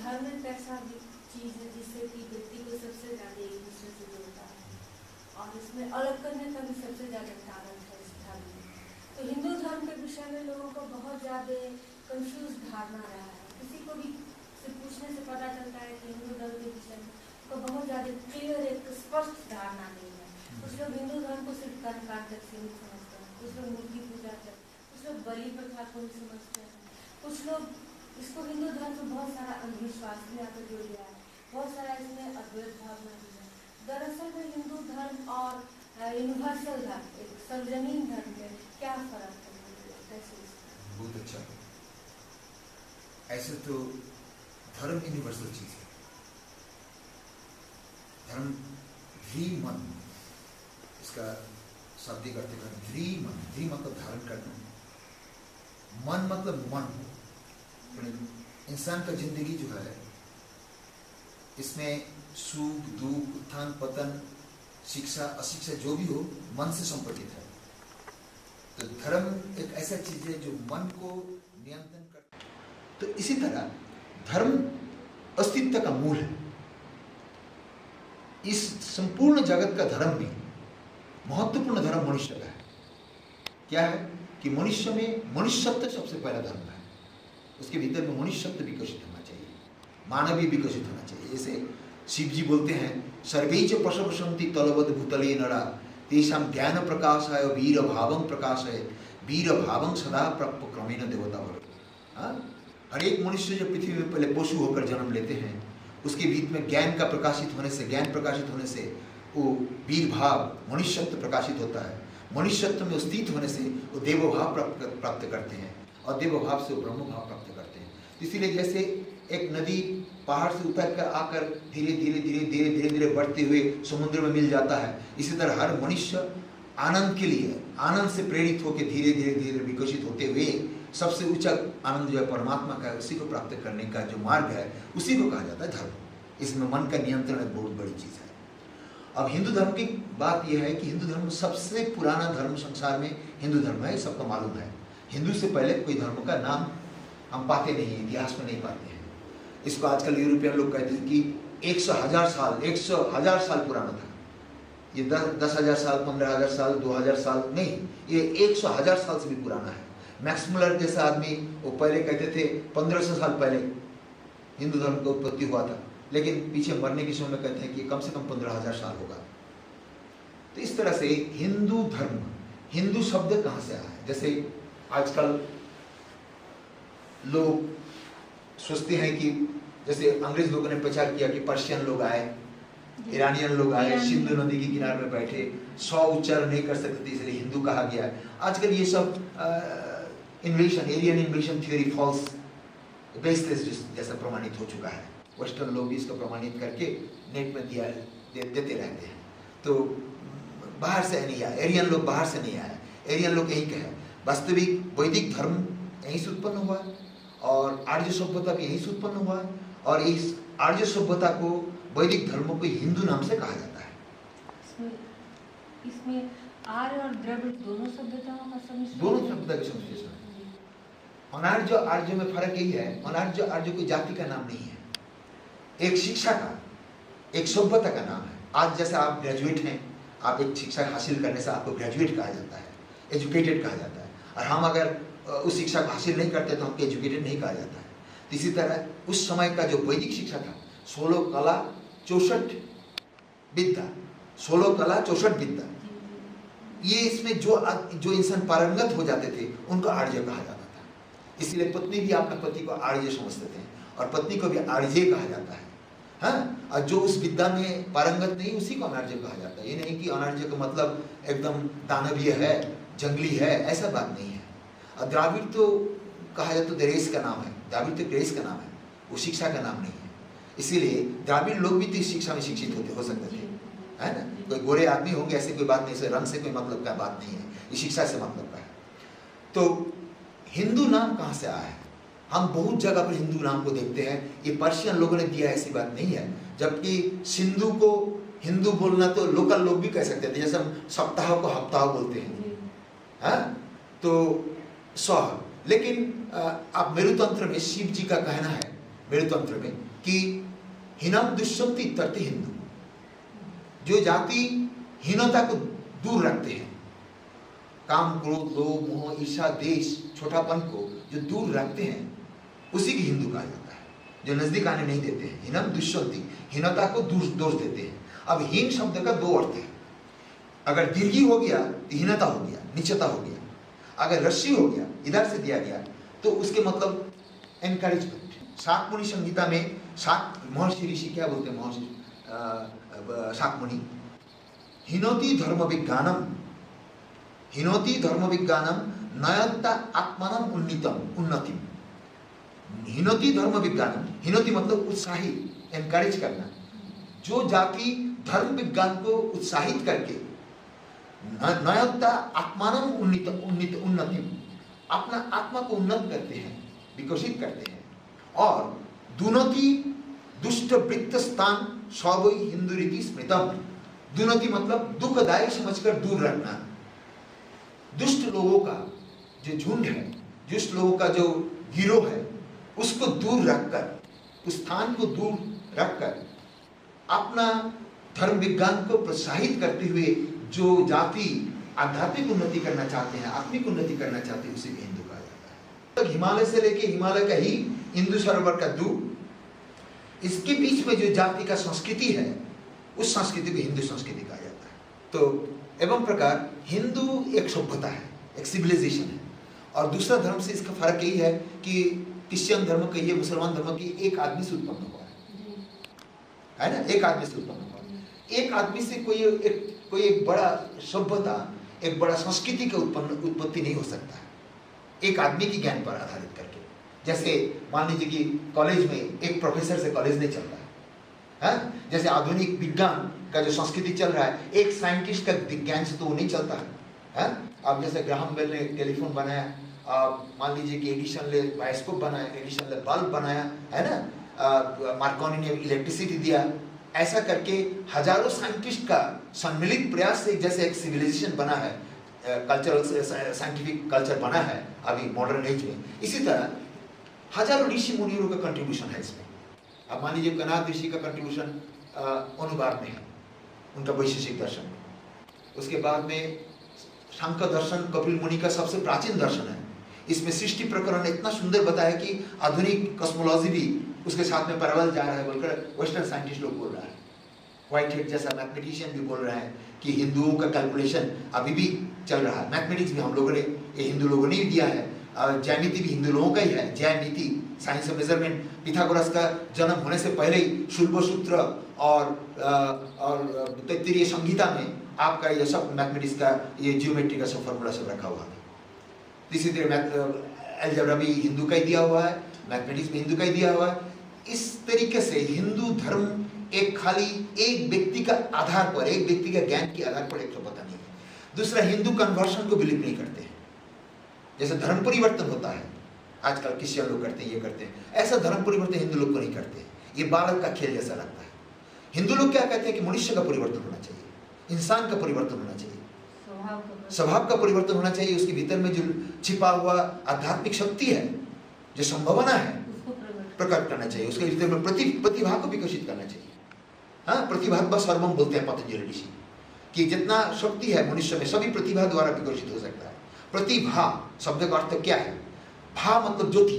धर्म एक ऐसा चीज है जिससे कि व्यक्ति को सबसे ज्यादा एक दूसरे से जोड़ता है और इसमें अलग करने का भी सबसे ज्यादा कारण है इस धर्म में। तो हिंदू धर्म के विषय में लोगों को बहुत ज्यादा कंफ्यूज धारणा रहा है। किसी को भी से पूछने से पता चलता है कि हिंदू धर्म के विषय में को बहुत ज्यादा क्लियर एक स्पष्ट धारणा नहीं है। कुछ लोग हिंदू धर्म को सिर्फ कर्मकांड तक सीमित समझते हैं, कुछ लोग मूर्ति पूजा तक, कुछ लोग बलि प्रथा को भी समझते हैं, कुछ लोग इसको हिंदू धर्म में बहुत सारा अंधविश्वास भी आकर जुड़ गया है, बहुत सारा इसमें अद्वैत भावना भी है। दरअसल में हिंदू धर्म और यूनिवर्सल धर्म, एक सार्वजनीन धर्म में क्या फर्क है, कैसे? बहुत अच्छा। ऐसे तो धर्म यूनिवर्सल चीज है। धर्म ध्रीमन, इसका शाब्दिक अर्थ है ध्रीमन। ध्री मतलब धारण करना, मन मतलब मन। इंसान का जिंदगी जो है इसमें सुख दुख, उत्थान पतन, शिक्षा अशिक्षा जो भी हो मन से संपर्कित है। तो धर्म एक ऐसा चीज है जो मन को नियंत्रण करता है। तो इसी तरह धर्म अस्तित्व का मूल है। इस संपूर्ण जगत का धर्म में महत्वपूर्ण धर्म मनुष्य का है। क्या है कि मनुष्य में मनुष्यत्व सबसे पहला धर्म है। उसके भीतर में मनुष्यत्व विकसित होना चाहिए, मानवीय विकसित होना चाहिए। जैसे शिव जी बोलते हैं सर्वैच पशवसंति तलवद भूतले नरा तेषां ज्ञान प्रकाशाय वीर भावं प्रकाशाय वीर भावं सदा क्रमेण देवता भव। हर एक मनुष्य जो पृथ्वी में पहले पशु होकर जन्म लेते हैं, उसके बीच में ज्ञान का प्रकाशित होने से, ज्ञान प्रकाशित होने से वो वीर भाव मनुष्यत्व प्रकाशित होता है। मनुष्यत्व में स्थित होने से वो देव भाव प्राप्त करते हैं और देव भाव से वो ब्रह्म भाव प्राप्त करते हैं। इसीलिए जैसे एक नदी पहाड़ से उतर कर आकर धीरे धीरे धीरे धीरे धीरे धीरे बढ़ते हुए समुद्र में मिल जाता है, इसी तरह हर मनुष्य आनंद के लिए, आनंद से प्रेरित होकर धीरे धीरे धीरे विकसित होते हुए सबसे उच्च आनंद जो है परमात्मा का है, उसी को प्राप्त करने का जो मार्ग है उसी को कहा जाता है धर्म। इसमें मन का नियंत्रण एक बहुत बड़ी चीज है। अब हिंदू धर्म की बात यह है कि हिंदू धर्म सबसे पुराना धर्म संसार में हिंदू धर्म है, सबको मालूम है। हिंदू से पहले कोई धर्म का नाम हम पाते नहीं हैं, इतिहास में नहीं पाते हैं। इसको आजकल यूरोपियन लोग कहते हैं कि 100,000 साल पुराना था। ये 10,000 साल, 15,000 साल, 2,000 साल नहीं, ये 100,000 साल से भी पुराना है। मैक्स मुलर जैसा आदमी वो पहले कहते थे 1500 साल पहले हिंदू धर्म का उत्पत्ति हुआ था, लेकिन पीछे मरने के समय में कहते हैं कि कम से कम 15,000 साल होगा। तो इस तरह से हिंदू धर्म, हिंदू शब्द कहाँ से आया है? जैसे आजकल लोग सोचते हैं कि जैसे अंग्रेज लोगों ने प्रचार किया कि पर्शियन लोग आए, ईरानियन लोग आए, सिंधु नदी के किनारे में बैठे, 100 उच्चारण नहीं कर सकते इसलिए हिंदू कहा गया है। आजकल ये सब invasion, Aryan invasion theory false, baseless जैसा प्रमाणित हो चुका है। वेस्टर्न लोग इसको प्रमाणित करके नेट में देते रहते हैं। तो बाहर से नहीं आया, एरियन लोग बाहर से नहीं आया, एरियन लोग यही कहे। वास्तविक वैदिक धर्म यहीं से उत्पन्न हुआ है और आर्य सभ्यता भी यहीं से उत्पन्न हुआ है और इस आर्य सभ्यता को, वैदिक धर्मों को हिंदू नाम से कहा जाता है। इसमें आर्य और द्रविड़ दोनों सभ्यताओं का सम्मिश्रण, दोनों सभ्यता के सम्मिश्रण है। अनार्य आर्य में फर्क यही है, अनार्य आर्य कोई जाति का नाम नहीं है, एक शिक्षा का, एक सभ्यता का नाम है। आज जैसे आप ग्रेजुएट हैं, आप एक शिक्षा हासिल करने से आपको ग्रेजुएट कहा जाता है, एजुकेटेड कहा जाता है। और हम अगर उस शिक्षा को हासिल नहीं करते तो हमको एजुकेटेड नहीं कहा जाता है। तो इसी तरह उस समय का जो वैदिक शिक्षा था, 16 कला 64 विद्या, 16 कला 64 विद्या, ये इसमें जो इंसान पारंगत हो जाते थे उनको आर्य कहा जाता था। इसलिए पत्नी भी अपने पति को आर्य समझते थे और पत्नी को भी आर्य कहा जाता है। हाँ, और जो उस विद्या में पारंगत नहीं उसी को अनार्य कहा जाता है। ये नहीं कि अनार्य का मतलब एकदम दानवीय है, जंगली है, ऐसा बात नहीं है। और द्राविड़ तो कहा जाए तो देश का नाम है, द्राविड़ तो देश का नाम है, वो शिक्षा का नाम नहीं है। इसीलिए द्राविड़ लोग भी तो इस शिक्षा में शिक्षित हो सकते थे, है ना। कोई गोरे आदमी होंगे ऐसे कोई बात नहीं, से रंग से कोई मतलब का बात नहीं है, ये शिक्षा से मतलब का है। तो हिंदू नाम कहाँ से आया है? हम बहुत जगह पर हिंदू नाम को देखते हैं, ये पर्शियन लोगों ने दिया, ऐसी बात नहीं है। जबकि सिंधु को हिंदू बोलना तो लोकल लोग भी कह सकते थे, जैसे हम सप्ताह को हफ्ताह बोलते हैं, हाँ, तो लेकिन आप मेरुतंत्र में शिव जी का कहना है, मेरुतंत्र में कि हीनम दुष्यंति तरते हिंदू, जो जाति हीनता को दूर रखते हैं, काम क्रोध लोभ मोह ईर्ष्या देश छोटापन को जो दूर रखते हैं, उसी की हिंदू कहा जाता है, जो नजदीक आने नहीं देते हैं। हीनम दुष्यंति, हीनता को दोष देते हैं। अब हीन शब्द का दो अर्थ है, अगर दीर्घी हो गया तो हीनता हो गया, नीचता हो गया, अगर रस्सी हो गया इधर से दिया गया तो उसके मतलब एनकरेजमेंट। शाक्मुनि संहिता में महर्षि ऋषि क्या बोलते हैं, महर्षि शाक्मुनि, हिनोति धर्म विज्ञानम नयंता आत्मानम उन्नतिम। हिनोति धर्म विज्ञानम, हिनोति मतलब उत्साही, एनकरेज करना। जो जाति धर्म विज्ञान को उत्साहित करके नयंता आत्मानम उन्नतिम, अपना आत्मा को उन्नत करते हैं, विकसित करते हैं, और दुनति दुष्ट वृत्त स्थान स्वै हिंदू रीति स्मृतम। दुनति मतलब दुखदायक समझकर दूर रखना, दुष्ट लोगों का जो झुंड है, दुष्ट लोगों का जो गिरोह है, उसको दूर रखकर, उस स्थान को दूर रखकर अपना धर्म विज्ञान को प्रोत्साहित करते हुए जो जाति आध्यात्मिक उन्नति करना चाहते हैं, आत्मिक उन्नति करना चाहते हैं, उसे भी हिंदू कहा जाता है। हिमालय से लेके हिमालय का ही हिंदू सरोवर का दूर, इसके बीच में जो जाति का संस्कृति है, उस संस्कृति को हिंदू संस्कृति कहा जाता है। तो एवं प्रकार हिंदू एक सभ्यता है, एक सिविलाइजेशन है, और दूसरा धर्म से इसका फर्क यही है कि क्रिश्चियन धर्म कहिए, मुसलमान धर्म की, एक आदमी से उत्पन्न हुआ है ना, एक आदमी से उत्पन्न हुआ है। एक आदमी से कोई एक बड़ा सभ्यता, एक बड़ा संस्कृति का उत्पत्ति नहीं हो सकता एक आदमी की ज्ञान पर आधारित करके। जैसे मान लीजिए कि कॉलेज में एक प्रोफेसर से कॉलेज नहीं चल रहा है, जैसे आधुनिक विज्ञान का जो संस्कृति चल रहा है, एक साइंटिस्ट का विज्ञान से तो वो नहीं चलता है। अब जैसे ग्राहम बेल ने टेलीफोन बनाया, मान लीजिए कि एडिशन ले बायोस्कोप बनाया, एडिशन ले बल्ब बनाया, है ना, मार्कोनी ने इलेक्ट्रिसिटी दिया, ऐसा करके हजारों साइंटिस्ट का सम्मिलित प्रयास से जैसे एक सिविलाइजेशन बना है, कल्चरल साइंटिफिक कल्चर बना है अभी मॉडर्न एज में। इसी तरह हजारों ऋषि मुनियों का कंट्रीब्यूशन है इसमें। अब मान लीजिए कनाद ऋषि का कंट्रीब्यूशन अनुवाद में है, उनका वैशेषिक दर्शन में। उसके बाद में सांख्य दर्शन कपिल मुनि का सबसे प्राचीन दर्शन है। इसमें सृष्टि प्रकरण ने इतना सुंदर बताया कि आधुनिक कॉस्मोलॉजी भी उसके साथ में पैरेलल जा रहा है बोलकर वेस्टर्न साइंटिस्ट लोग बोल रहा है। व्हाइट हेड जैसा मैथमेटिशियन भी बोल रहा है कि हिंदुओं का कैलकुलेशन अभी भी चल रहा है। मैथमेटिक्स भी हम लोगों ने, ये हिंदू लोगों ने ही दिया है। ज्यामिति भी हिंदू लोगों का ही है, ज्यामिति, साइंस ऑफ मेजरमेंट। पिथागोरस का जन्म होने से पहले ही शुल्ब सूत्र और तैत्तिरीय संहिता में आपका ये सब मैथमेटिक्स का, ये जियोमेट्री का सब फॉर्मूला सब रखा हुआ है। इसी तरह अलजेब्रा भी हिंदू का ही दिया हुआ है, मैथमेटिक्स भी हिंदू का ही दिया हुआ है। इस तरीके से हिंदू धर्म एक खाली एक व्यक्ति का आधार पर, एक व्यक्ति का ज्ञान के आधार पर एक सभ्यता नहीं है। दूसरा, हिंदू कन्वर्शन को बिलीव नहीं करते हैं। जैसे धर्म परिवर्तन होता है आजकल क्रिश्चियन लोग करते हैं, ये करते हैं, ऐसा धर्म परिवर्तन हिंदू लोग को नहीं करते। ये बालक का खेल जैसा लगता है। हिंदू लोग क्या कहते हैं कि मनुष्य का परिवर्तन होना चाहिए, इंसान का परिवर्तन होना चाहिए, स्वभाव का परिवर्तन होना चाहिए। उसके भीतर में जो छिपा हुआ आध्यात्मिक शक्ति है, जो संभावना है, प्रकट करना चाहिए। उसके भीतर में प्रतिभा को विकसित करना चाहिए। हाँ, प्रतिभा सर्वम बोलते हैं पतंजलि ऋषि, कि जितना शक्ति है मनुष्य में सभी प्रतिभा द्वारा विकसित हो सकता है। प्रतिभा शब्द का अर्थ क्या है? भा मतलब ज्योति,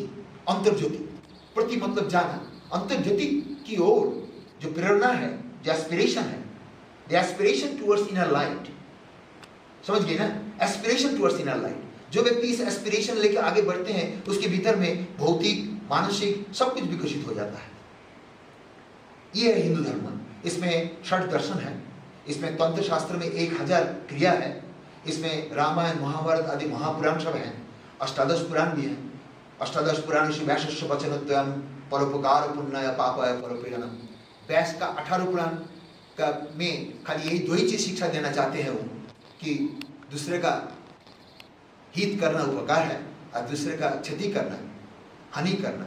अंतर ज्योति। प्रति मतलब जाना, अंतर ज्योति की ओर जो प्रेरणा है, जो एस्पिरेशन है, the aspiration towards inner light. समझ गए ना? Aspiration towards inner light. जो व्यक्ति इस एस्पिरेशन लेकर आगे बढ़ते हैं, उसके भीतर में भौतिक, मानसिक सब कुछ विकसित हो जाता है। ये है हिंदू धर्म। इसमें षट दर्शन है, इसमें तंत्र शास्त्र में 1000 क्रिया है, इसमें रामायण, महाभारत आदि महापुराण सब हैं, अष्टादश पुराण भी हैं। अष्टादश पुराण व्यास वचनोद्यम परोपकार पुण्य पापाय परोपीडनम। व्यास का 18 पुराण का में खाली यही 2 ही चीज शिक्षा देना चाहते हैं वो, कि दूसरे का हित करना उपकार है और दूसरे का क्षति करना, हानि करना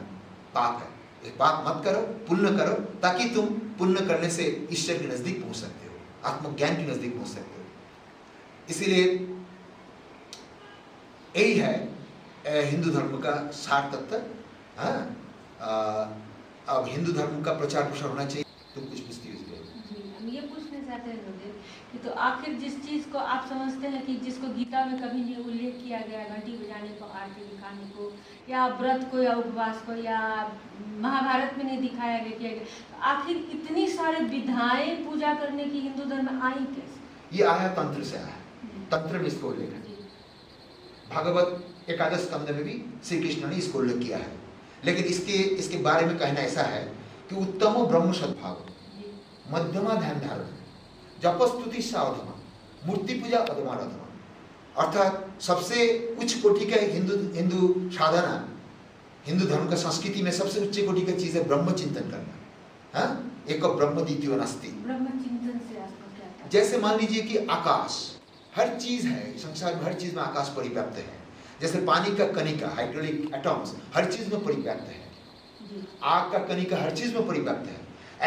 पाप है। ये पाप मत करो, पुण्य करो, ताकि तुम पुण्य करने से ईश्वर के नजदीक पहुंच सकते हो, आत्मज्ञान के नजदीक पहुंच सकते हो। इसीलिए यही है हिंदू धर्म का सार तत्व। अब हिंदू धर्म का प्रचार प्रसार होना चाहिए। तुम कुछ पूछती हो इसमें? जी, हम ये पूछना चाहते हैं गुरुदेव कि तो आखिर जिस चीज़ को आप समझते हैं कि जिसको गीता में कभी नहीं उल्लेख किया गया, घंटी बजाने को, आरती दिखाने को, या व्रत को, या उपवास को, या महाभारत में नहीं दिखाया गया, किया गया, तो आखिर इतनी सारे विधाएं पूजा करने की हिंदू धर्म में आई कैसे? ये आया तंत्र से आया, तंत्र में इसको उल्लेख है। भागवत एकादश स्कंद में भी श्री कृष्ण ने इसको उल्लेख किया है। लेकिन इसके बारे में कहना ऐसा है कि उत्तमो ब्रह्म सद्भाव, मध्यमा ध्यान धारण, जपस्तुति साधमा, मूर्ति पूजा अधमाराधना। अर्थात सबसे उच्च कोटि का हिंदू साधना, हिंदू धर्म का संस्कृति में सबसे उच्च कोटि का चीज है ब्रह्म चिंतन करना। हाँ, एक ब्रह्म द्वितीय नास्ति। ब्रह्म चिंतन से आपको क्या था? जैसे मान लीजिए कि आकाश, हर चीज है संसार में, हर चीज में आकाश परिव्याप्त है। जैसे पानी का कणिका, हाइड्रोलिक एटम्स हर चीज में परिव्याप्त है, आग का कणिका हर चीज में परिव्याप्त है।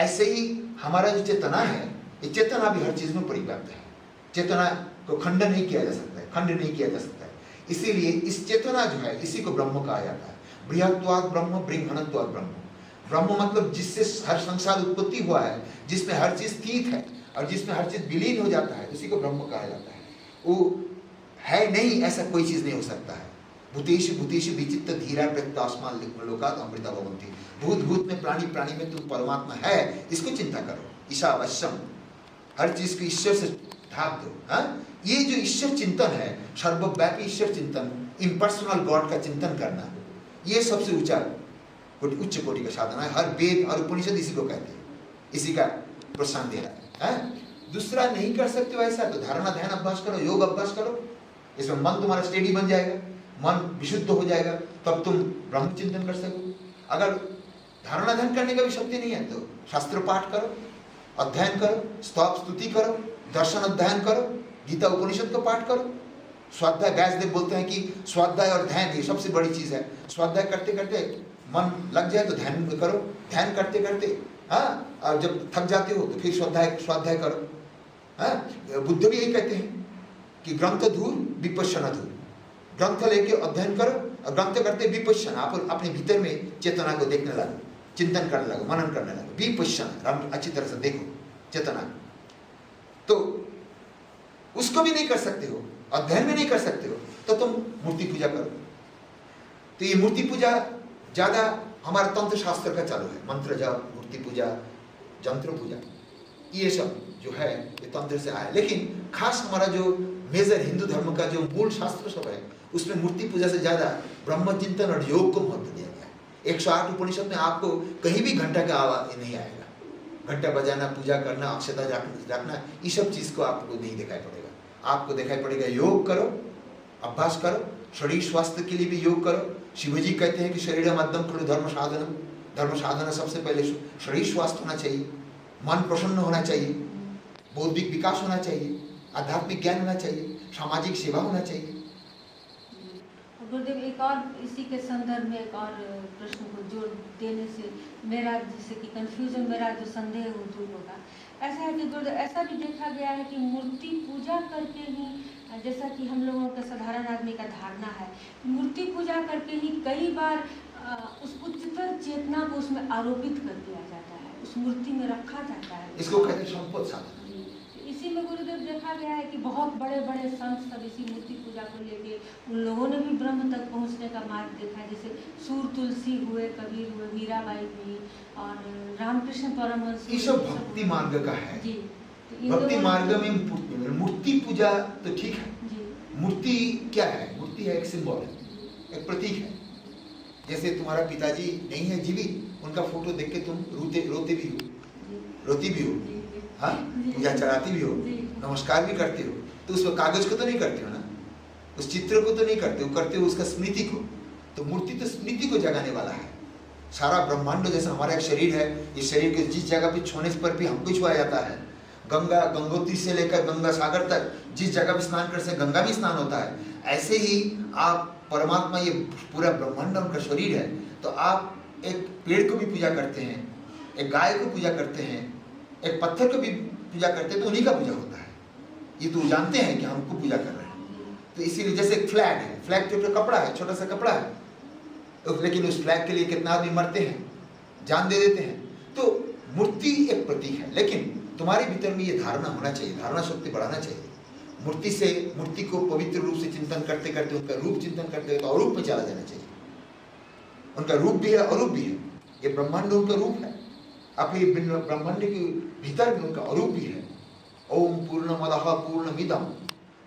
ऐसे ही हमारा जो चेतना है, ये चेतना भी हर चीज में परिव्याप्त है। चेतना को खंडन नहीं किया जा सकता है, खंड नहीं किया जा सकता है। इसीलिए इस चेतना जो है, इसी को ब्रह्म कहा जाता है। बृहत्वाद ब्रह्म, बृहणत्वाद ब्रह्म। ब्रह्म मतलब जिससे हर संसार उत्पत्ति हुआ है, जिसमें हर चीज स्थित है और जिसमें हर चीज विलीन हो जाता है, उसी को ब्रह्म कहा जाता है। वो है नहीं ऐसा कोई चीज नहीं हो सकता है। भूतेषु भूतेषु विचित्त धीरा प्रत्यास्मान लोकात् अमृता भवन्ति। भूत भूत में, प्राणी प्राणी में तुम परमात्मा है, इसको चिंता करो। ईशावास्यम, हर चीज को ईश्वर से ढाक दो। हाँ, ये जो ईश्वर चिंतन है, सर्वव्यापी ईश्वर चिंतन, इम्पर्सनल गॉड का चिंतन करना, ये सबसे उच्च कोटि का साधना है। हर वेद और उपनिषद इसी को कहते हैं, इसी का प्रोत्साहन दे रहा है। दूसरा नहीं कर सकते हो ऐसा, तो धारणा ध्यान अभ्यास करो, योग अभ्यास करो। इसमें मन तुम्हारा स्टेडी बन जाएगा, मन विशुद्ध हो जाएगा, तब तुम ब्रह्म चिंतन कर सको। अगर धारणा ध्यान करने का भी शक्ति नहीं है, तो शास्त्र पाठ करो, अध्ययन करो, स्तव स्तुति करो, दर्शन अध्ययन करो, गीता उपनिषद को पाठ करो। स्वाध्याय, व्यासदेव बोलते हैं कि स्वाध्याय और ध्यान ये सबसे बड़ी चीज है। स्वाध्याय करते करते मन लग जाए तो ध्यान करो, ध्यान करते करते हाँ, और जब थक जाते हो तो फिर स्वाध्याय करो। हाँ, बुद्ध भी यही कहते हैं कि ग्रंथ धूर विपश्यना धूर। ग्रंथ लेके अध्ययन करो और ग्रंथ करते विपश्यना, आप अपने भीतर में चेतना को देखने लगो, चिंतन करने लगो, मनन करने लगो। विपश्यना, अच्छी तरह से देखो चेतना। तो उसको भी नहीं कर सकते हो, अध्ययन भी नहीं कर सकते हो, तो तुम मूर्ति पूजा करो। तो ये मूर्ति पूजा ज्यादा हमारा तंत्र शास्त्र का चालू है। मंत्र जाप, मूर्ति पूजा, जंत्र पूजा, ये सब जो है ये तंत्र से आया। लेकिन खास हमारा जो मेजर हिंदू धर्म का जो मूल शास्त्र सब है, उसमें मूर्ति पूजा से ज्यादा ब्रह्म चिंतन और योग को महत्व दिया गया है। 108 उपनिषद में आपको कहीं भी घंटा का आवाज नहीं आएगा। घंटा बजाना, पूजा करना, अक्षता रखना, ये सब चीज को आपको नहीं दिखाई पड़ेगा। आपको दिखाई पड़ेगा योग करो, अभ्यास करो, शरीर स्वास्थ्य के लिए भी योग करो। शिवजी कहते हैं कि शरीर मध्यम खलु धर्म साधनम। धर्म साधना सबसे पहले शरीर स्वास्थ्य होना चाहिए, मन प्रसन्न होना चाहिए, बौद्धिक विकास होना चाहिए, आध्यात्मिक ज्ञान होना चाहिए, सामाजिक सेवा होना चाहिए। गुरुदेव, एक और इसी के संदर्भ में एक और प्रश्न को जोड़ देने से मेरा, जैसे कि कंफ्यूजन, मेरा जो संदेह हो दूर होगा। ऐसा है कि गुरुदेव, ऐसा भी देखा गया है कि मूर्ति पूजा करके ही, जैसा कि हम लोगों का साधारण आदमी का धारणा है, मूर्ति पूजा करके ही कई बार उस उच्चतर चेतना को उसमें आरोपित कर दिया जाता है, उस मूर्ति में रखा जाता है। इसको कहते हैं संपोध साधना। इसी में गुरुदेव देखा गया है कि बहुत बड़े बड़े संत सब इसी मूर्ति पूजा को लेके, उन लोगों ने भी ब्रह्म तक पहुंचने का मार्ग देखा है। जैसे सूर तुलसी हुए, कबीर हुए, मीराबाई हुई और रामकृष्ण परमहंस। ये सब भक्ति मार्ग का है जी। भक्ति मार्ग में मूर्ति पूजा तो ठीक है। मूर्ति क्या है? मूर्ति है एक सिंबल है, एक प्रतीक है। जैसे तुम्हारा पिताजी नहीं है जीवित, उनका फोटो देख के तुम रोती भी हो, हाँ, पूजा चढ़ाती भी हो, नमस्कार भी करते हो, तो उस कागज को तो नहीं करते हो ना, उस चित्र को तो नहीं करते हो, करते हो उसका स्मृति को। तो मूर्ति तो स्मृति को जगाने वाला है। सारा ब्रह्मांड जैसा हमारा एक शरीर है, इस शरीर के जिस जगह पे छूने पर भी हमको छुआ जाता है। गंगा, गंगोत्री से लेकर गंगा सागर तक जिस जगह भी स्नान कर से गंगा भी स्नान होता है। ऐसे ही आप परमात्मा, ये पूरा ब्रह्मांड उनका शरीर है। तो आप एक पेड़ को भी पूजा करते हैं, एक गाय को पूजा करते हैं, एक पत्थर को भी पूजा करते हैं, तो उन्हीं का पूजा होता है। ये तो जानते हैं कि हमको पूजा कर रहे हैं। तो इसीलिए जैसे एक फ्लैग है, फ्लैग जो कपड़ा है, छोटा सा कपड़ा है, लेकिन उस फ्लैग के लिए कितना आदमी मरते हैं, जान दे देते हैं। तो मूर्ति एक प्रतीक है, लेकिन तुम्हारे भीतर में ये धारणा होना चाहिए, धारणा शक्ति बढ़ाना चाहिए। मूर्ति को पवित्र रूप से चिंतन करते करते, उनका रूप चिंतन करते तो अरूप में चला जाना चाहिए। उनका रूप भी है, अरूप भी है। ये ब्रह्मांड उनका रूप है, अपने ब्रह्मांड के भीतर में उनका अरूप भी है। ओम पूर्णमदः पूर्णमिदं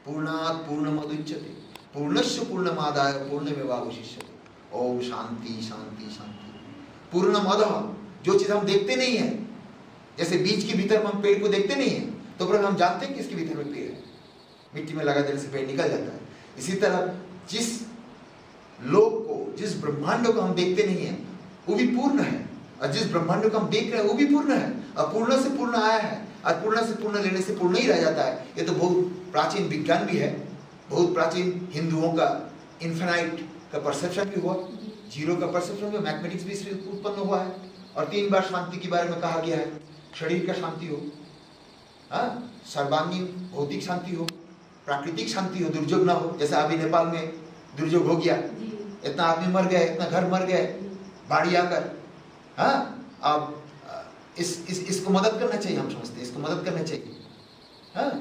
पूर्णात् पूर्णमुदच्यते पूर्णस्य पूर्णमादाय पूर्णमेवावशिष्यते। ओम शांति शांति शांति। पूर्णमदः, जो चीज हम देखते नहीं है, जैसे बीज के भीतर हम पेड़ को देखते नहीं है, तो फिर हम जानते हैं कि इसके भीतर में पेड़ है, मिट्टी में लगा देने से पेड़ निकल जाता है। इसी तरह जिस लोक को, जिस ब्रह्मांड को हम देखते नहीं है, वो भी पूर्ण है, और जिस ब्रह्मांड को हम देख रहे हैं वो भी पूर्ण है, और पूर्ण से पूर्ण आया है, और पूर्ण से पूर्ण लेने से पूर्ण ही रह जाता है। ये तो बहुत प्राचीन विज्ञान भी है, बहुत प्राचीन हिंदुओं का इन्फिनाइट का परसेप्शन भी हुआ, जीरो का परसेप्शन भी, मैथमेटिक्स भी इससे उत्पन्न हुआ है। और 3 बार शांति के बारे में कहा गया है, शरीर का शांति हो, सर्वांगीण भौतिक शांति हो, प्राकृतिक शांति हो, दुर्योग ना हो। जैसे अभी नेपाल में दुर्योग हो गया, इतना आदमी मर गए, इतना घर मर गए बाढ़ी आकर। अब इसको मदद करना चाहिए, हम समझते हैं इसको मदद करना चाहिए।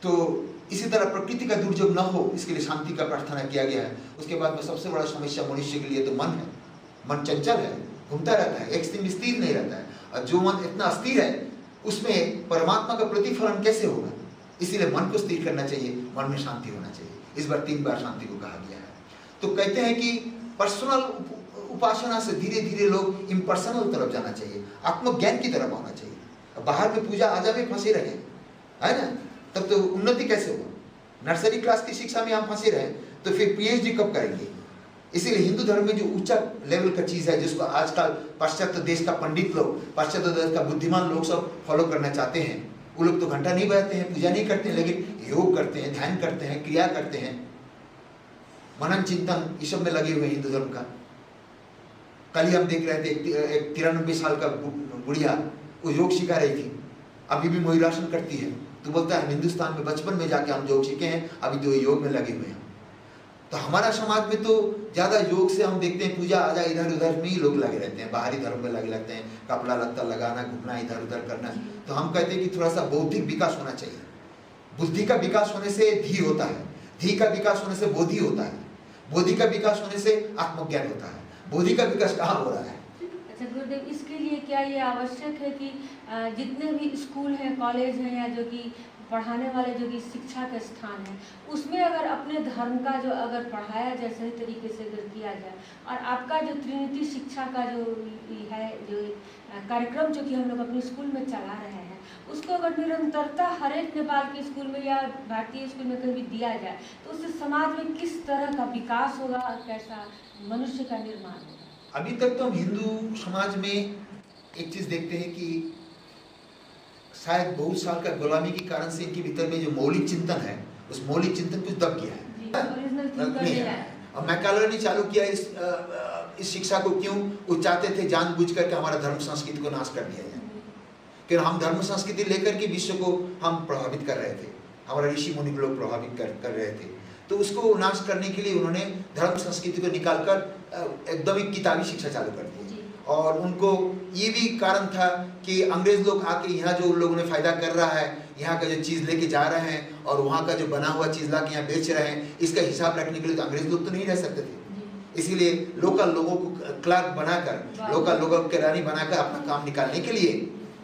तो इसी तरह प्रकृति का दुर्योग न हो, इसके लिए शांति का प्रार्थना किया गया है। उसके बाद में सबसे बड़ा समस्या मनुष्य के लिए तो मन है। मन चंचल है, घूमता रहता है, एक स्थिर स्थिर नहीं रहता है, और जो मन इतना अस्थिर है उसमें परमात्मा का प्रतिफलन कैसे होगा? इसीलिए मन को स्थिर करना चाहिए, मन में शांति होना चाहिए। इस बार 3 बार शांति को कहा गया है। तो कहते हैं कि पर्सनल उपासना से धीरे धीरे लोग इम्पर्सनल तरफ जाना चाहिए, आत्मज्ञान की तरफ आना चाहिए। बाहर में पूजा आजा में फंसे रहे, है ना, तब तो उन्नति कैसे होगा? नर्सरी क्लास की शिक्षा में हम फंसे रहे तो फिर पीएचडी कब करेंगे? इसीलिए हिंदू धर्म में जो ऊंचा लेवल का चीज है, जिसको आजकल पाश्चात्य देश का पंडित लोग, पाश्चात्य देश का बुद्धिमान लोग सब फॉलो करना चाहते हैं। वो लोग तो घंटा नहीं बजाते हैं, पूजा नहीं करते हैं, लेकिन योग करते हैं, ध्यान करते हैं, क्रिया करते हैं, मनन चिंतन इस सब में लगे हुए हिंदू धर्म का। कल ही हम देख रहे थे एक 93 साल का बुढ़िया, वो योग सिखा रही थी, अभी भी मोहिरासन करती है। तो बोलता है हिंदुस्तान में बचपन में जाके हम योग सीखे हैं, अभी तो योग में लगे हुए हैं। तो हमारा समाज में तो ज्यादा योग से हम देखते हैं पूजा आजा इधर उधर में ही लोग लगे रहते हैं, बाहरी धर्म में लगे रहते हैं, कपड़ा लत्ता लगाना, घूमना, इधर उधर करना। तो हम कहते हैं कि थोड़ा सा बौद्धिक विकास होना चाहिए। बुद्धि का विकास होने से धी होता है, धी का विकास होने से बोधि होता है, बोधि का विकास होने से आत्मज्ञान होता है। बोधि का विकास कहाँ हो रहा है? अच्छा गुरुदेव, इसके लिए क्या ये आवश्यक है कि जितने भी स्कूल हैं, कॉलेज हैं, या जो कि पढ़ाने वाले जो कि शिक्षा के स्थान है, उसमें अगर अपने धर्म का जो अगर पढ़ाया जाए, सही तरीके से अगर किया जाए, और आपका जो त्रिनीति शिक्षा का जो है, जो कार्यक्रम जो कि हम लोग अपने स्कूल में चला रहे हैं, उसको अगर निरंतरता हर एक नेपाल के स्कूल में या भारतीय स्कूल में कहीं भी दिया जाए, तो उससे समाज में किस तरह का विकास होगा और कैसा मनुष्य का निर्माण होगा? अभी तक तो हम हिंदू समाज में एक चीज देखते हैं कि शायद बहुत साल का गुलामी के कारण से इनके भीतर में जो मौलिक चिंतन है, उस मौलिक चिंतन कुछ दब गया है। और मैकाले ने चालू किया इस शिक्षा को। क्यों? वो चाहते थे जानबूझ करके हमारा धर्म संस्कृति को नाश कर दिया जाए, कि हम धर्म संस्कृति लेकर के विश्व को हम प्रभावित कर रहे थे, हमारा ऋषि मुनि लोग प्रभावित कर रहे थे। तो उसको नाश करने के लिए उन्होंने धर्म संस्कृति को निकालकर एकदम एक किताबी शिक्षा चालू कर दी। और उनको ये भी कारण था कि अंग्रेज लोग आके यहाँ जो उन लोगों ने फायदा कर रहा है, यहाँ का जो चीज़ लेके जा रहे हैं और वहाँ का जो बना हुआ चीज़ ला के यहाँ बेच रहे हैं, इसका हिसाब रखने के लिए तो अंग्रेज लोग तो नहीं रह सकते थे। इसीलिए लोकल लोगों को क्लर्क बनाकर, लोकल लोगों के रानी बनाकर अपना काम निकालने के लिए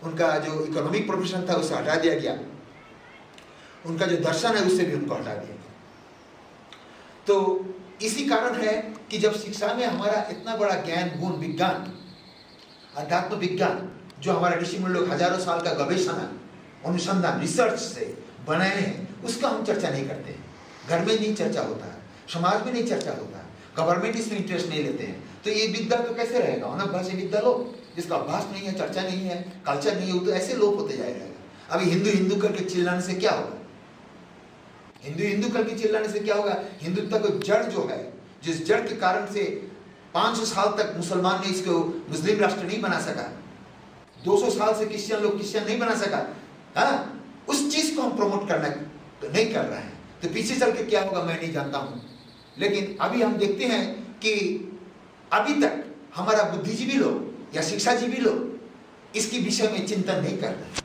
उनका जो इकोनॉमिक प्रोफेशन था उससे हटा दिया गया, उनका जो दर्शन है उससे भी उनको हटा दिया गया। तो इसी कारण है कि जब शिक्षा में हमारा इतना बड़ा ज्ञान, गुण, विज्ञान, अध्यात्म विज्ञान जो हमारे ऋषि मुनि लोग हजारों साल का गवेषणा, अनुसंधान, रिसर्च से बनाए हैं, उसका हम चर्चा नहीं करते हैं। घर में नहीं चर्चा होता है, समाज में नहीं चर्चा होता है, गवर्नमेंट इसमें इंटरेस्ट नहीं लेते हैं। तो ये विद्या तो कैसे रहेगा? अनभ्यासी विद्या लोग, जिसका अभ्यास नहीं है, चर्चा नहीं है, कल्चर नहीं है, तो ऐसे लोप होते जाएगा। अभी हिंदू हिंदू करके चिल्लाने से क्या होगा? हिंदू हिंदू करके चिल्लाने से क्या होगा? हिंदुत्व को जड़ जो है, जिस जड़ के कारण से 500 साल तक मुसलमान ने इसको मुस्लिम राष्ट्र नहीं बना सका, 200 साल से क्रिश्चियन लोग क्रिश्चियन नहीं बना सका, उस चीज को हम प्रमोट करना तो नहीं कर रहे हैं। तो पीछे चल के क्या होगा मैं नहीं जानता हूं। लेकिन अभी हम देखते हैं कि अभी तक हमारा बुद्धिजीवी लोग या शिक्षाजीवी लोग इसके विषय में चिंतन नहीं कर रहे।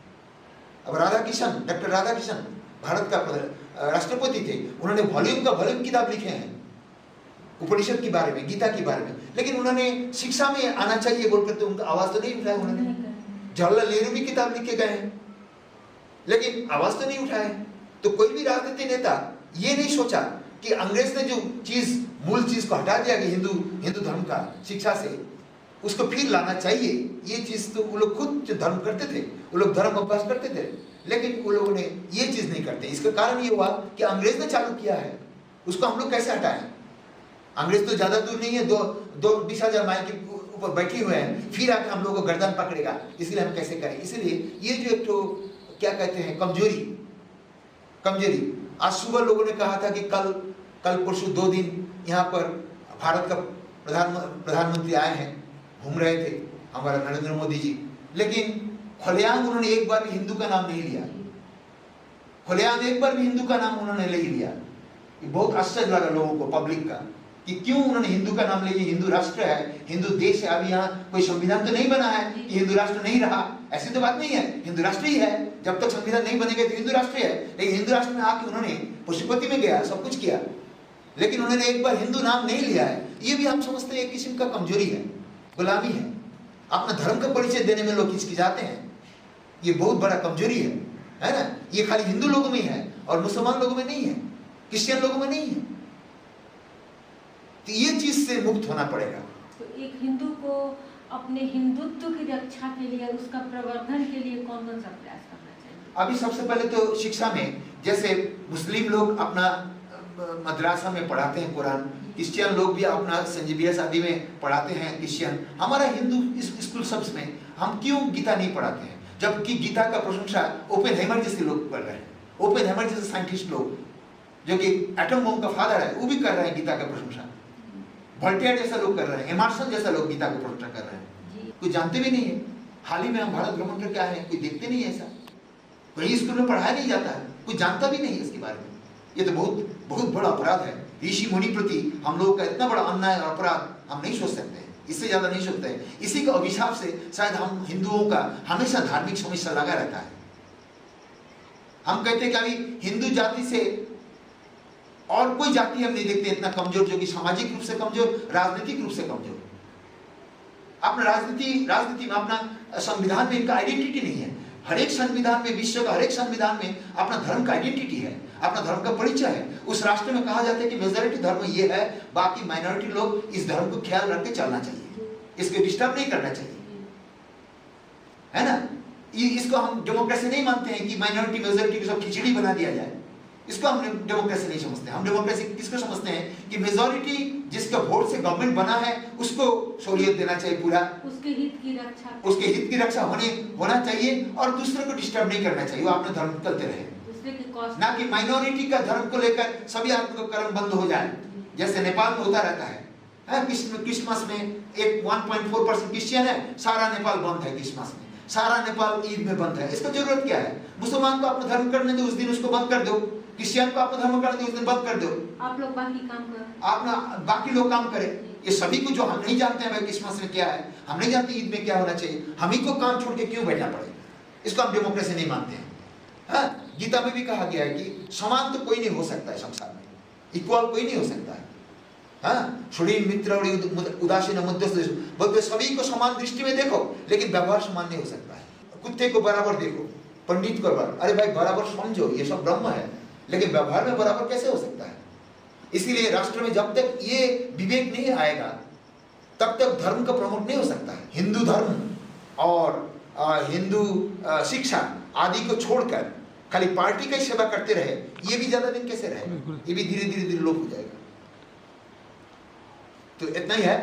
अब राधाकिशन, डॉक्टर राधाकिशन भारत का राष्ट्रपति थे, उन्होंने वॉल्यूम का वॉल्यूम किताब लिखे हैं उपनिषद के बारे में, गीता के बारे में, लेकिन उन्होंने शिक्षा में आना चाहिए बोलकर तो उनका आवाज तो नहीं उठाया उन्होंने। जवाहरलाल नेहरू भी किताब लिख के गए हैं लेकिन आवाज तो नहीं उठाए। तो कोई भी राजनीतिक नेता ये नहीं सोचा कि अंग्रेज ने जो चीज, मूल चीज को हटा दिया कि हिंदू धर्म का शिक्षा से, उसको फिर लाना चाहिए। ये चीज तो वो लोग खुद जो धर्म करते थे, वो लोग धर्म अभ्यास करते थे, लेकिन वो लोगों ने ये चीज नहीं करते। इसका कारण ये हुआ कि अंग्रेज ने चालू किया है, उसको हम लोग कैसे हटाएं। अंग्रेज तो ज्यादा दूर नहीं है, 20,000 माइल के ऊपर बैठे हुए हैं, फिर आके हम लोग को गर्दन पकड़ेगा, इसलिए हम कैसे करें। इसलिए ये जो एक तो क्या कहते हैं कमजोरी। आज सुबह लोगों ने कहा था कि कल परसों 2 दिन यहाँ पर भारत का प्रधानमंत्री आए हैं, घूम रहे थे हमारा नरेंद्र मोदी जी, लेकिन खुलेआम उन्होंने एक बार भी हिंदू का नाम नहीं लिया। खुलेआम एक बार भी हिंदू का नाम उन्होंने नहीं लिया। बहुत आश्चर्य लगा लोगों को, पब्लिक का, कि क्यों उन्होंने हिंदू का नाम लिया। हिंदू राष्ट्र है, हिंदू देश है। अभी यहाँ कोई संविधान तो नहीं बना है कि हिंदू राष्ट्र नहीं रहा, ऐसी तो बात नहीं है। हिंदू राष्ट्र ही है, जब तक संविधान नहीं बनेगा तो हिंदू राष्ट्र है। लेकिन हिंदू राष्ट्र में आके उन्होंने पशुपति में गया, सब कुछ किया, लेकिन उन्होंने एक बार हिंदू नाम नहीं लिया है। ये भी हम समझते हैं एक किस्म का कमजोरी है, गुलामी है। अपना धर्म का परिचय देने में लोग हिचकिचाते हैं, ये बहुत बड़ा कमजोरी है ना। ये खाली हिंदू लोगों में ही है और मुसलमान लोगों में नहीं है, क्रिश्चियन लोगों में नहीं है। तो ये चीज से मुक्त होना पड़ेगा। तो एक हिंदू को अपने हिंदुत्व की रक्षा के लिए, उसका प्रवर्धन के लिए कौन कौन सा प्रयास करना चाहिए? अभी सबसे पहले तो शिक्षा में, जैसे मुस्लिम लोग अपना मदरसा में पढ़ाते हैं कुरान, क्रिश्चियन लोग भी अपना सेंट जेवियर्स आदि में पढ़ाते हैं क्रिश्चियन। हमारा हिंदू स्कूल सब में हम क्यों गीता नहीं पढ़ाते हैं, जबकि गीता का प्रशंसा ओपेनहाइमर जैसे लोग कर रहे हैं। ओपेनहाइमर जैसे साइंटिस्ट लोग जो कि एटम बम का फादर है, वो भी कर रहे हैं गीता का प्रशंसा। वोल्टेयर जैसा लोग कर रहे हैं, एमर्सन जैसा लोग गीता को प्रशंसा कर रहे हैं। कोई जानते भी नहीं है। हाल ही में हम भारत भ्रमण करके आए हैं, कोई देखते नहीं है ऐसा, कहीं स्कूल में पढ़ाया नहीं जाता है, कोई जानता भी नहीं है इसके बारे में। ये तो बहुत बहुत बड़ा अपराध है ऋषि मुनि प्रति हम लोगों का। इतना बड़ा अन्याय और अपराध हम नहीं सोच सकते हैं, इससे ज्यादा नहीं सोचते हैं। इसी का अभिशाप से शायद हम हिंदुओं का हमेशा धार्मिक समस्या लगा रहता है। हम कहते हैं कि अभी हिंदू जाति से और कोई जाति हम नहीं देखते इतना कमजोर, जो कि सामाजिक रूप से कमजोर, राजनीतिक रूप से कमजोर। अपना राजनीति में, अपना संविधान में इनका आइडेंटिटी नहीं है। हर एक संविधान में, विश्व का हर एक संविधान में अपना धर्म का आइडेंटिटी है, अपना धर्म का परिचय है। उस राष्ट्र में कहा जाता है कि मेजॉरिटी धर्म ये है, बाकी माइनॉरिटी लोग इस धर्म को ख्याल रख के चलना चाहिए, इसको डिस्टर्ब नहीं करना चाहिए, है ना। इसको हम डेमोक्रेसी नहीं मानते हैं कि माइनॉरिटी मेजॉरिटी को सब खिचड़ी बना दिया जाए। इसको हम डेमोक्रेसी नहीं समझते। हम डेमोक्रेसी किसको समझते हैं कि मेजॉरिटी जिसका वोट से गवर्नमेंट बना है उसको सहूलियत देना चाहिए, पूरा उसके हित की रक्षा होना चाहिए, और दूसरे को डिस्टर्ब नहीं करना चाहिए। वो अपने धर्म चलते रहे, ना कि माइनॉरिटी का धर्म को लेकर सभी आदमी को कर्म बंद हो जाए, जैसे नेपाल में होता रहता है। क्रिसमस में एक 1.4% क्रिश्चियन है, सारा नेपाल बंद है क्रिसमस में, सारा नेपाल ईद में बंद है। इसका जरूरत क्या है? मुसलमान को अपना धर्म करने दो, उस दिन उसको बंद कर दो। क्रिश्चियन को अपना धर्म करने दो, उस दिन बंद कर दो। आप लोग बाकी काम करो, अपना बाकी लोग काम करें। ये सभी को, जो हम नहीं जानते हैं भाई क्रिसमस में क्या है, हम नहीं जानते ईद में क्या होना चाहिए, हम ही को काम छोड़ के क्यों बैठना पड़ेगा? इसको हम डेमोक्रेसी नहीं मानते हैं। हाँ, गीता में भी कहा गया है कि समान तो कोई नहीं हो सकता है संसार में, इक्वल कोई नहीं हो सकता है। हाँ, शरीर मित्र और उदासीन मध्यस्थ, सभी को समान दृष्टि में देखो, लेकिन व्यवहार समान नहीं हो सकता है। कुत्ते को बराबर देखो, पंडित को बराबर, अरे भाई बराबर समझो, ये सब ब्रह्म है, लेकिन व्यवहार में बराबर कैसे हो सकता है? इसीलिए राष्ट्र में जब तक ये विवेक नहीं आएगा तब तक धर्म का प्रमोट नहीं हो सकता है। हिंदू धर्म और हिंदू शिक्षा आदि को छोड़कर खाली पार्टी का ही सेवा करते रहे, ये भी ज्यादा दिन कैसे रहे? ये भी धीरे धीरे लोप हो जाएगा। तो इतना ही है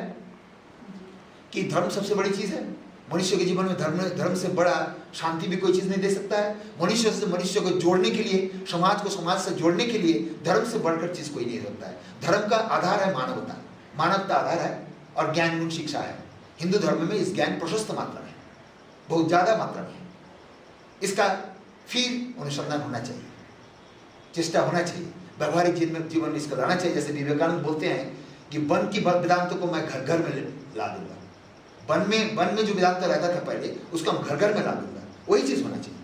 कि धर्म सबसे बड़ी चीज है। मनुष्य के जीवन में धर्म से बड़ा शांति भी कोई चीज नहीं दे सकता है। मनुष्य से मनुष्य को जोड़ने के लिए, समाज को समाज से जोड़ने के लिए धर्म से बढ़कर चीज कोई नहीं होता है। धर्म का आधार है मानवता, मानवता आधार है, और ज्ञान गुण शिक्षा है। हिंदू धर्म में इस ज्ञान प्रशस्त मात्रा में, बहुत ज्यादा मात्रा में, इसका फिर अनुसंधान होना चाहिए, चेष्टा होना चाहिए, व्यवहारिक जीवन में इसको लाना चाहिए। जैसे विवेकानंद बोलते हैं कि वन की वेदांतों को मैं घर घर में ला दूंगा, वन में जो वेदांत रहता था पहले, उसको हम घर घर में ला दूंगा, वही चीज होना चाहिए।